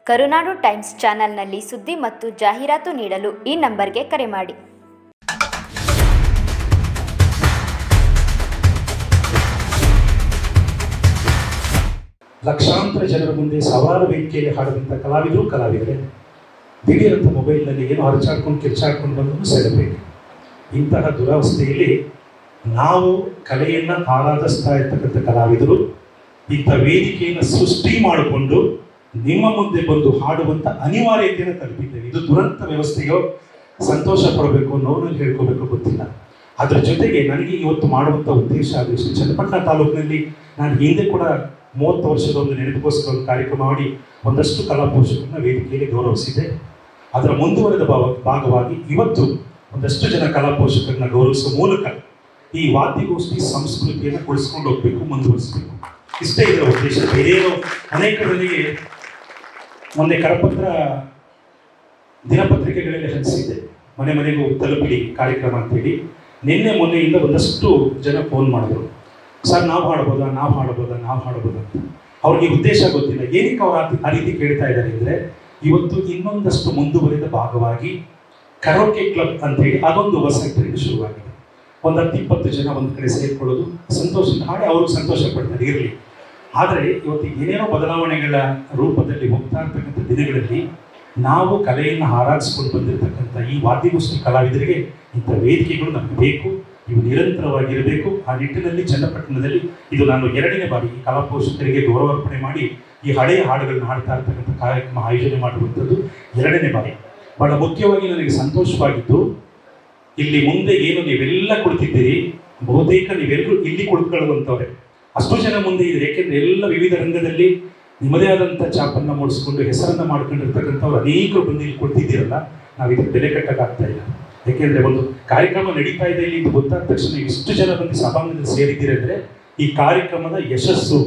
ಕರುನಾಡು times ಚಾನೆಲ್ನಲ್ಲಿ ಸುದ್ದಿ ಮತ್ತು ಜಾಹೀರಾತು ನೀಡಲು ಈ ನಂಬರ್ಗೆ ಕರೆ ಮಾಡಿ. ಲಕ್ಷಾಂತರ ಜನರ ಮುಂದೆ ಸಾವಿರಾರು ವೇದಿಕೆಯಲ್ಲಿ ಹಾಡುವಂಥ ಕಲಾವಿದರೇ ದಿಢೀರಂಥ ಮೊಬೈಲ್ನಲ್ಲಿ ಏನೋ ಹರಚಾಡ್ಕೊಂಡು ಕಿರ್ಚಾಡ್ಕೊಂಡು ಬಂದು ಸೆಲೆಬ್ರೇಟ್. ಇಂತಹ ದುರವಸ್ಥೆಯಲ್ಲಿ ನಾವು ಕಲೆಯನ್ನು ಆರಾಧಿಸ್ತಾ ಇರ್ತಕ್ಕಂಥ ಕಲಾವಿದರು ಇಂಥ ವೇದಿಕೆಯನ್ನು ಸೃಷ್ಟಿ ಮಾಡಿಕೊಂಡು ನಿಮ್ಮ ಮುಂದೆ ಬಂದು ಹಾಡುವಂಥ ಅನಿವಾರ್ಯತೆಯನ್ನು ತಲುಪಿದ್ದೇವೆ. ಇದು ದುರಂತ ವ್ಯವಸ್ಥೆಯೋ, ಸಂತೋಷ ಪಡಬೇಕು, ನೋವನ್ನು ಹೇಳ್ಕೋಬೇಕು ಗೊತ್ತಿಲ್ಲ. ಅದರ ಜೊತೆಗೆ ನನಗೆ ಇವತ್ತು ಮಾಡುವಂಥ ಉದ್ದೇಶ ಆದಷ್ಟು ಚನ್ನಪಟ್ಟಣ ತಾಲೂಕಿನಲ್ಲಿ ನಾನು ಹಿಂದೆ ಕೂಡ 30 ವರ್ಷದ ಒಂದು ನೆನಪಿಗೋಸ್ಕರ ಒಂದು ಕಾರ್ಯಕ್ರಮ ಮಾಡಿ ಒಂದಷ್ಟು ಕಲಾ ಪೋಷಕರನ್ನ ವೇದಿಕೆಯಲ್ಲಿ ಗೌರವಿಸಿದೆ. ಅದರ ಮುಂದುವರೆದ ಭಾಗವಾಗಿ ಇವತ್ತು ಒಂದಷ್ಟು ಜನ ಕಲಾ ಪೋಷಕರನ್ನ ಗೌರವಿಸುವ ಮೂಲಕ ಈ ವಾದ್ಯಗೋಷ್ಠಿ ಸಂಸ್ಕೃತಿಯನ್ನು ಉಳಿಸ್ಕೊಂಡು ಹೋಗ್ಬೇಕು, ಮುಂದುವರಿಸಬೇಕು. ಇಷ್ಟೇ ಇದರ ಉದ್ದೇಶ. ಬೇರೇನೋ ಅನೇಕ ಜನರಿಗೆ ಮೊನ್ನೆ ಕರಪತ್ರ ದಿನಪತ್ರಿಕೆಗಳಲ್ಲಿ ಹಂಚಿಸಿದೆ, ಮನೆ ಮನೆಗೂ ತಲುಪಿಡಿ ಕಾರ್ಯಕ್ರಮ ಅಂತೇಳಿ. ನಿನ್ನೆ ಮೊನ್ನೆಯಿಂದ ಒಂದಷ್ಟು ಜನ ಫೋನ್ ಮಾಡಿದ್ರು, ಸರ್ ನಾವು ಹಾಡ್ಬೋದಾ ಅಂತ. ಅವ್ರಿಗೆ ಉದ್ದೇಶ ಗೊತ್ತಿಲ್ಲ. ಏನಕ್ಕೆ ಅವ್ರು ಆ ರೀತಿ ಕೇಳ್ತಾ ಇದ್ದಾರೆ ಅಂದರೆ, ಇವತ್ತು ಇನ್ನೊಂದಷ್ಟು ಮುಂದುವರಿದ ಭಾಗವಾಗಿ ಕರೋಕೆ ಕ್ಲಬ್ ಅಂತೇಳಿ ಅದೊಂದು ಹೊಸ ಟ್ರೆಂಡ್ ಶುರುವಾಗಿದೆ. ಒಂದು 10-20 ಜನ ಒಂದು ಕಡೆ ಸೇರ್ಕೊಳ್ಳೋದು, ಸಂತೋಷದಿಂದ ಹಾಡಿ ಅವರು ಸಂತೋಷ ಪಡ್ತಾರೆ, ಇರಲಿ. ಆದರೆ ಇವತ್ತು ಏನೇನೋ ಬದಲಾವಣೆಗಳ ರೂಪದಲ್ಲಿ ಹೋಗ್ತಾ ಇರ್ತಕ್ಕಂಥ ದಿನಗಳಲ್ಲಿ ನಾವು ಕಲೆಯನ್ನು ಆರಾಧಿಸ್ಕೊಂಡು ಬಂದಿರತಕ್ಕಂಥ ಈ ವಾದ್ಯಗೋಷ್ಠಿ ಕಲಾವಿದರಿಗೆ ಇಂಥ ವೇದಿಕೆಗಳು ನಮಗೆ ಬೇಕು, ಇವು ನಿರಂತರವಾಗಿರಬೇಕು. ಆ ನಿಟ್ಟಿನಲ್ಲಿ ಚನ್ನಪಟ್ಟಣದಲ್ಲಿ ಇದು ನಾನು 2ನೇ ಬಾರಿ ಈ ಕಲಾ ಪೋಷಕರಿಗೆ ಗೌರವಾರ್ಪಣೆ ಮಾಡಿ ಈ ಹಳೆಯ ಹಾಡುಗಳನ್ನ ಹಾಡ್ತಾ ಇರ್ತಕ್ಕಂಥ ಕಾರ್ಯಕ್ರಮ ಆಯೋಜನೆ ಮಾಡುವಂಥದ್ದು 2ನೇ ಬಾರಿ. ಬಹಳ ಮುಖ್ಯವಾಗಿ ನನಗೆ ಸಂತೋಷವಾಗಿದ್ದು, ಇಲ್ಲಿ ಮುಂದೆ ಏನು ನೀವೆಲ್ಲ ಕುಳಿತಿದ್ದೀರಿ, ಬಹುತೇಕ ನೀವೆಲ್ಲರೂ ಇಲ್ಲಿ ಕುಳಿತುಕೊಳ್ಳುವಂಥವ್ರೆ. ಅಷ್ಟು ಜನ ಮುಂದೆ ಇದೆ, ಏಕೆಂದರೆ ಎಲ್ಲ ವಿವಿಧ ರಂಗದಲ್ಲಿ ನಿಮ್ಮದೇ ಆದಂಥ ಚಾಪನ್ನು ಮೂಡಿಸ್ಕೊಂಡು ಹೆಸರನ್ನು ಮಾಡ್ಕೊಂಡಿರ್ತಕ್ಕಂಥವ್ರು ಅನೇಕರು ಬಂದು ಇಲ್ಲಿ ಕೊಡ್ತಿದ್ದೀರಲ್ಲ, ನಾವು ಇದಕ್ಕೆ ಬೆಲೆ ಕಟ್ಟಕ್ಕಾಗ್ತಾ ಇಲ್ಲ. ಯಾಕೆಂದರೆ ಒಂದು ಕಾರ್ಯಕ್ರಮ ನಡೀತಾ ಇದೆ ಇಲ್ಲಿ, ಇದು ಗೊತ್ತಾದ ತಕ್ಷಣ ಇಷ್ಟು ಜನ ಬಂದು ಸಭಾಂಗಣದಲ್ಲಿ ಸೇರಿದ್ದೀರಂದರೆ ಈ ಕಾರ್ಯಕ್ರಮದ ಯಶಸ್ಸು